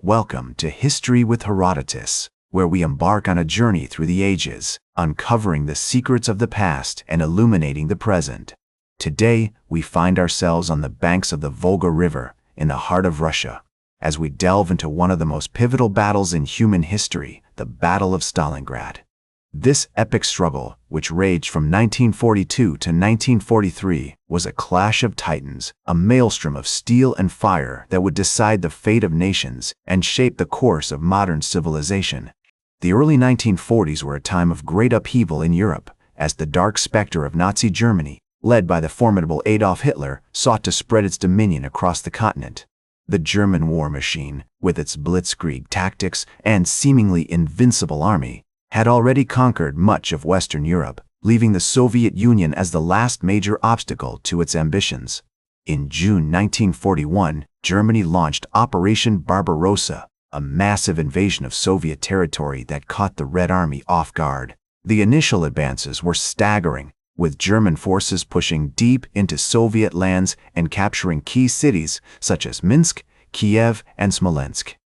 Welcome to History with Herodotus, where we embark on a journey through the ages, uncovering the secrets of the past and illuminating the present. Today, we find ourselves on the banks of the Volga River, in the heart of Russia, as we delve into one of the most pivotal battles in human history, the Battle of Stalingrad. This epic struggle, which raged from 1942 to 1943, was a clash of titans, a maelstrom of steel and fire that would decide the fate of nations and shape the course of modern civilization. The early 1940s were a time of great upheaval in Europe, as the dark specter of Nazi Germany, led by the formidable Adolf Hitler, sought to spread its dominion across the continent. The German war machine, with its blitzkrieg tactics and seemingly invincible army, had already conquered much of Western Europe, leaving the Soviet Union as the last major obstacle to its ambitions. In June 1941, Germany launched Operation Barbarossa, a massive invasion of Soviet territory that caught the Red Army off guard. The initial advances were staggering, with German forces pushing deep into Soviet lands and capturing key cities such as Minsk, Kiev, and Smolensk.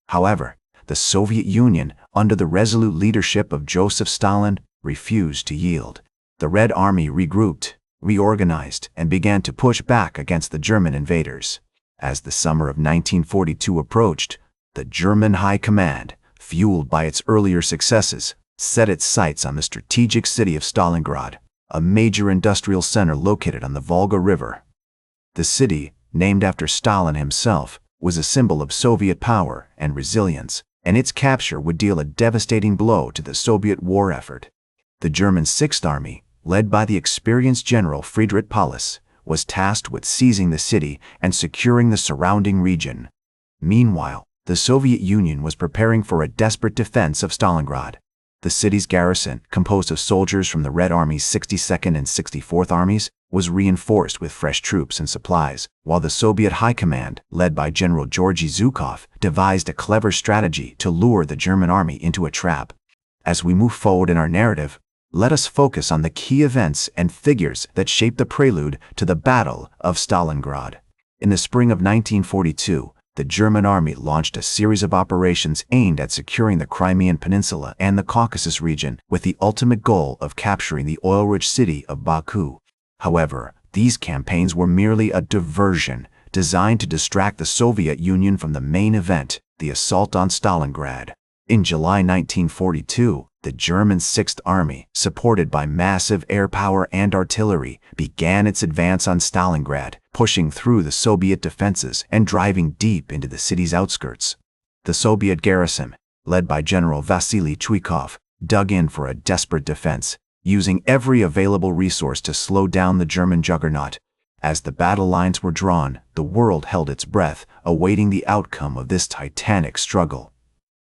However, the Soviet Union, under the resolute leadership of Joseph Stalin, refused to yield. The Red Army regrouped, reorganized, and began to push back against the German invaders. As the summer of 1942 approached, the German High Command, fueled by its earlier successes, set its sights on the strategic city of Stalingrad, a major industrial center located on the Volga River. The city, named after Stalin himself, was a symbol of Soviet power and resilience, and its capture would deal a devastating blow to the Soviet war effort. The German Sixth Army, led by the experienced General Friedrich Paulus, was tasked with seizing the city and securing the surrounding region. Meanwhile, the Soviet Union was preparing for a desperate defense of Stalingrad. The city's garrison, composed of soldiers from the Red Army's 62nd and 64th Armies, was reinforced with fresh troops and supplies, while the Soviet High Command, led by General Georgy Zhukov, devised a clever strategy to lure the German army into a trap. As we move forward in our narrative, let us focus on the key events and figures that shaped the prelude to the Battle of Stalingrad. In the spring of 1942, the German army launched a series of operations aimed at securing the Crimean Peninsula and the Caucasus region, with the ultimate goal of capturing the oil-rich city of Baku. However, these campaigns were merely a diversion designed to distract the Soviet Union from the main event, the assault on Stalingrad. In July 1942, the German Sixth Army, supported by massive air power and artillery, began its advance on Stalingrad, pushing through the Soviet defenses and driving deep into the city's outskirts. The Soviet garrison, led by General Vasily Chuikov, dug in for a desperate defense, using every available resource to slow down the German juggernaut. As the battle lines were drawn, the world held its breath, awaiting the outcome of this titanic struggle.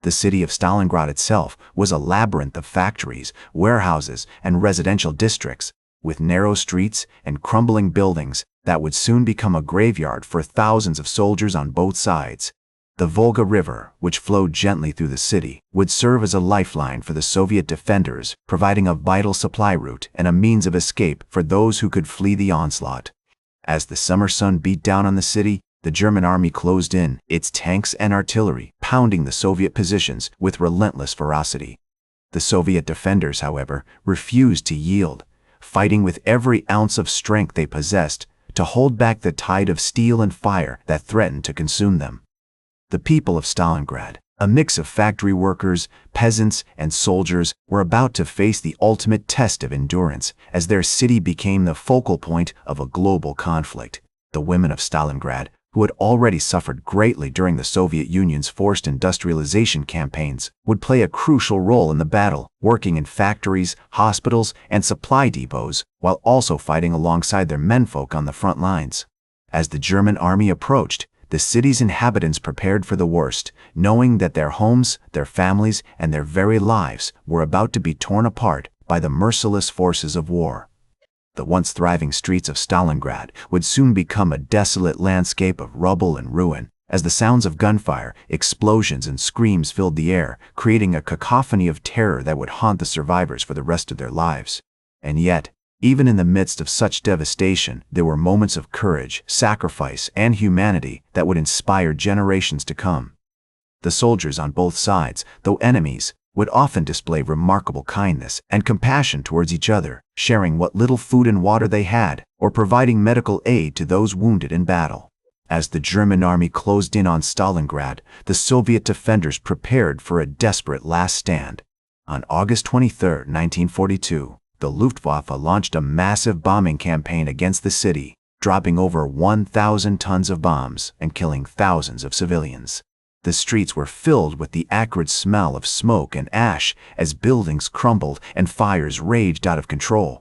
The city of Stalingrad itself was a labyrinth of factories, warehouses, and residential districts, with narrow streets and crumbling buildings that would soon become a graveyard for thousands of soldiers on both sides. The Volga River, which flowed gently through the city, would serve as a lifeline for the Soviet defenders, providing a vital supply route and a means of escape for those who could flee the onslaught. As the summer sun beat down on the city, the German army closed in, its tanks and artillery pounding the Soviet positions with relentless ferocity. The Soviet defenders, however, refused to yield, fighting with every ounce of strength they possessed to hold back the tide of steel and fire that threatened to consume them. The people of Stalingrad, a mix of factory workers, peasants, and soldiers, were about to face the ultimate test of endurance as their city became the focal point of a global conflict. The women of Stalingrad, who had already suffered greatly during the Soviet Union's forced industrialization campaigns, would play a crucial role in the battle, working in factories, hospitals, and supply depots, while also fighting alongside their menfolk on the front lines. As the German army approached, the city's inhabitants prepared for the worst, knowing that their homes, their families, and their very lives were about to be torn apart by the merciless forces of war. The once thriving streets of Stalingrad would soon become a desolate landscape of rubble and ruin, as the sounds of gunfire, explosions, and screams filled the air, creating a cacophony of terror that would haunt the survivors for the rest of their lives. And yet, even in the midst of such devastation, there were moments of courage, sacrifice, and humanity that would inspire generations to come. The soldiers on both sides, though enemies, would often display remarkable kindness and compassion towards each other, sharing what little food and water they had, or providing medical aid to those wounded in battle. As the German army closed in on Stalingrad, the Soviet defenders prepared for a desperate last stand. On August 23, 1942, the Luftwaffe launched a massive bombing campaign against the city, dropping over 1,000 tons of bombs and killing thousands of civilians. The streets were filled with the acrid smell of smoke and ash as buildings crumbled and fires raged out of control.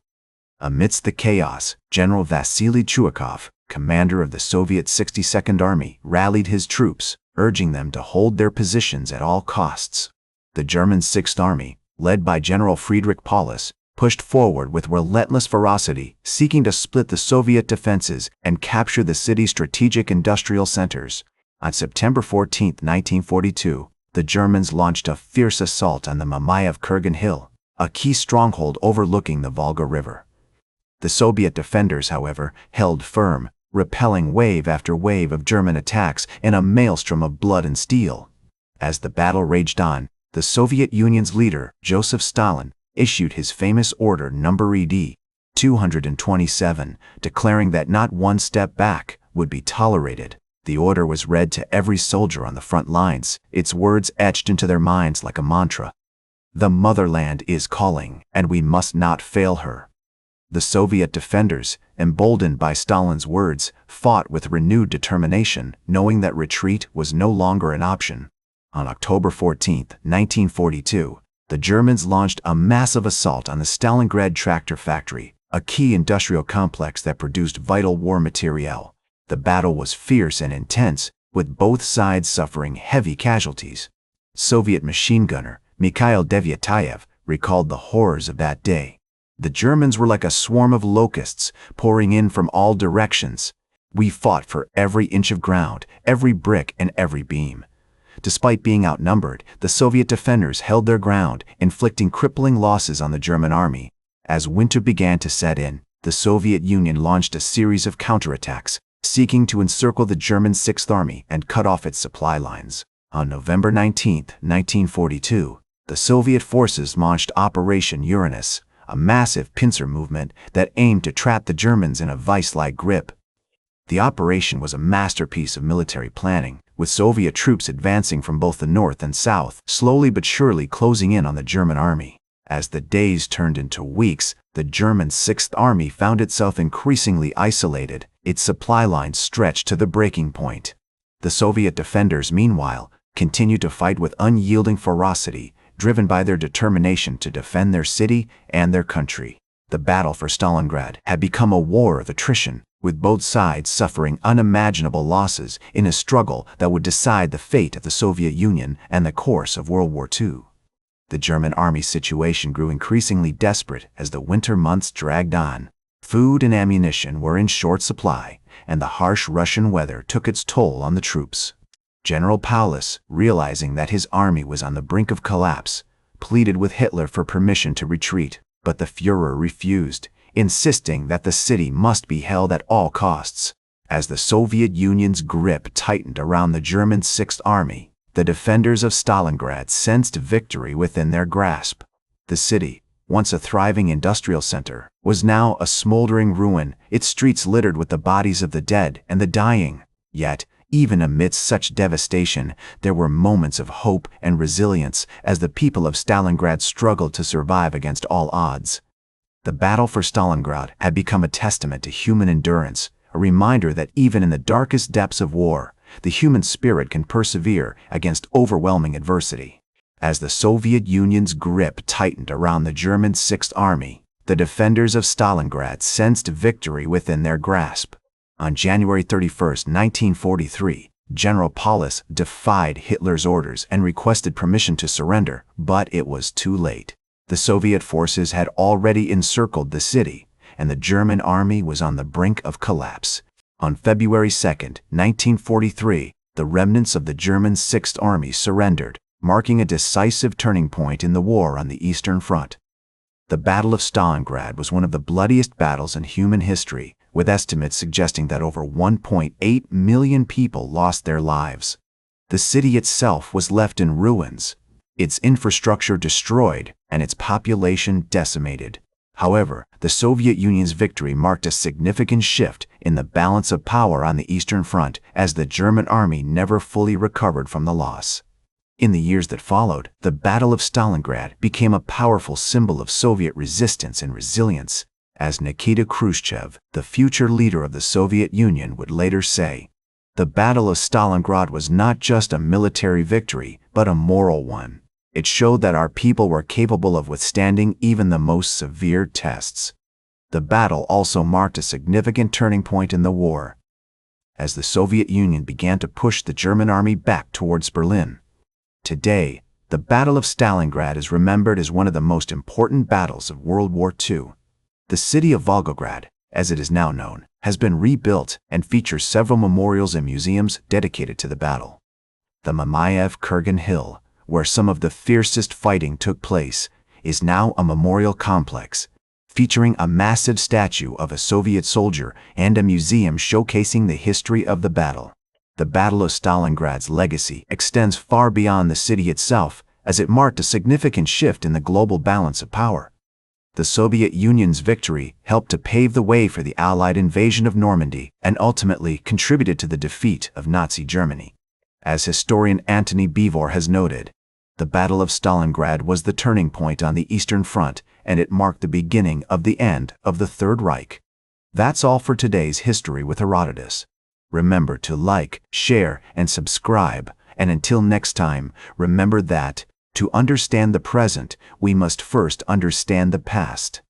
Amidst the chaos, General Vasily Chuikov, commander of the Soviet 62nd Army, rallied his troops, urging them to hold their positions at all costs. The German 6th Army, led by General Friedrich Paulus, pushed forward with relentless ferocity, seeking to split the Soviet defenses and capture the city's strategic industrial centers. On September 14, 1942, the Germans launched a fierce assault on the Mamayev-Kurgan Hill, a key stronghold overlooking the Volga River. The Soviet defenders, however, held firm, repelling wave after wave of German attacks in a maelstrom of blood and steel. As the battle raged on, the Soviet Union's leader, Joseph Stalin, issued his famous order number ED 227, declaring that not one step back would be tolerated. The order was read to every soldier on the front lines, its words etched into their minds like a mantra. The motherland is calling, and we must not fail her. The Soviet defenders, emboldened by Stalin's words, fought with renewed determination, knowing that retreat was no longer an option. On October 14, 1942, the Germans launched a massive assault on the Stalingrad tractor factory, a key industrial complex that produced vital war materiel. The battle was fierce and intense, with both sides suffering heavy casualties. Soviet machine gunner Mikhail Devyatayev recalled the horrors of that day. The Germans were like a swarm of locusts, pouring in from all directions. We fought for every inch of ground, every brick and every beam. Despite being outnumbered, the Soviet defenders held their ground, inflicting crippling losses on the German army. As winter began to set in, the Soviet Union launched a series of counterattacks, seeking to encircle the German 6th Army and cut off its supply lines. On November 19, 1942, the Soviet forces launched Operation Uranus, a massive pincer movement that aimed to trap the Germans in a vice-like grip. The operation was a masterpiece of military planning, with Soviet troops advancing from both the north and south, slowly but surely closing in on the German army. As the days turned into weeks, the German 6th Army found itself increasingly isolated, its supply lines stretched to the breaking point. The Soviet defenders, meanwhile, continued to fight with unyielding ferocity, driven by their determination to defend their city and their country. The battle for Stalingrad had become a war of attrition, with both sides suffering unimaginable losses in a struggle that would decide the fate of the Soviet Union and the course of World War II. The German army's situation grew increasingly desperate as the winter months dragged on. Food and ammunition were in short supply, and the harsh Russian weather took its toll on the troops. General Paulus, realizing that his army was on the brink of collapse, pleaded with Hitler for permission to retreat, but the Führer refused, insisting that the city must be held at all costs. As the Soviet Union's grip tightened around the German 6th Army, the defenders of Stalingrad sensed victory within their grasp. The city, once a thriving industrial center, was now a smoldering ruin, its streets littered with the bodies of the dead and the dying. Yet, even amidst such devastation, there were moments of hope and resilience as the people of Stalingrad struggled to survive against all odds. The battle for Stalingrad had become a testament to human endurance, a reminder that even in the darkest depths of war, the human spirit can persevere against overwhelming adversity. As the Soviet Union's grip tightened around the German 6th Army, the defenders of Stalingrad sensed victory within their grasp. On January 31, 1943, General Paulus defied Hitler's orders and requested permission to surrender, but it was too late. The Soviet forces had already encircled the city, and the German army was on the brink of collapse. On February 2, 1943, the remnants of the German 6th Army surrendered, marking a decisive turning point in the war on the Eastern Front. The Battle of Stalingrad was one of the bloodiest battles in human history, with estimates suggesting that over 1.8 million people lost their lives. The city itself was left in ruins, its infrastructure destroyed, and its population decimated. However, the Soviet Union's victory marked a significant shift in the balance of power on the Eastern Front, as the German army never fully recovered from the loss. In the years that followed, the Battle of Stalingrad became a powerful symbol of Soviet resistance and resilience, as Nikita Khrushchev, the future leader of the Soviet Union, would later say. The Battle of Stalingrad was not just a military victory, but a moral one. It showed that our people were capable of withstanding even the most severe tests. The battle also marked a significant turning point in the war, as the Soviet Union began to push the German army back towards Berlin. Today, the Battle of Stalingrad is remembered as one of the most important battles of World War II. The city of Volgograd, as it is now known, has been rebuilt and features several memorials and museums dedicated to the battle. The Mamayev Kurgan Hill, where some of the fiercest fighting took place, is now a memorial complex, featuring a massive statue of a Soviet soldier and a museum showcasing the history of the battle. The Battle of Stalingrad's legacy extends far beyond the city itself, as it marked a significant shift in the global balance of power. The Soviet Union's victory helped to pave the way for the Allied invasion of Normandy and ultimately contributed to the defeat of Nazi Germany. As historian Antony Beevor has noted, the Battle of Stalingrad was the turning point on the Eastern Front, and it marked the beginning of the end of the Third Reich. That's all for today's History with Herodotus. Remember to like, share, and subscribe, and until next time, remember that, to understand the present, we must first understand the past.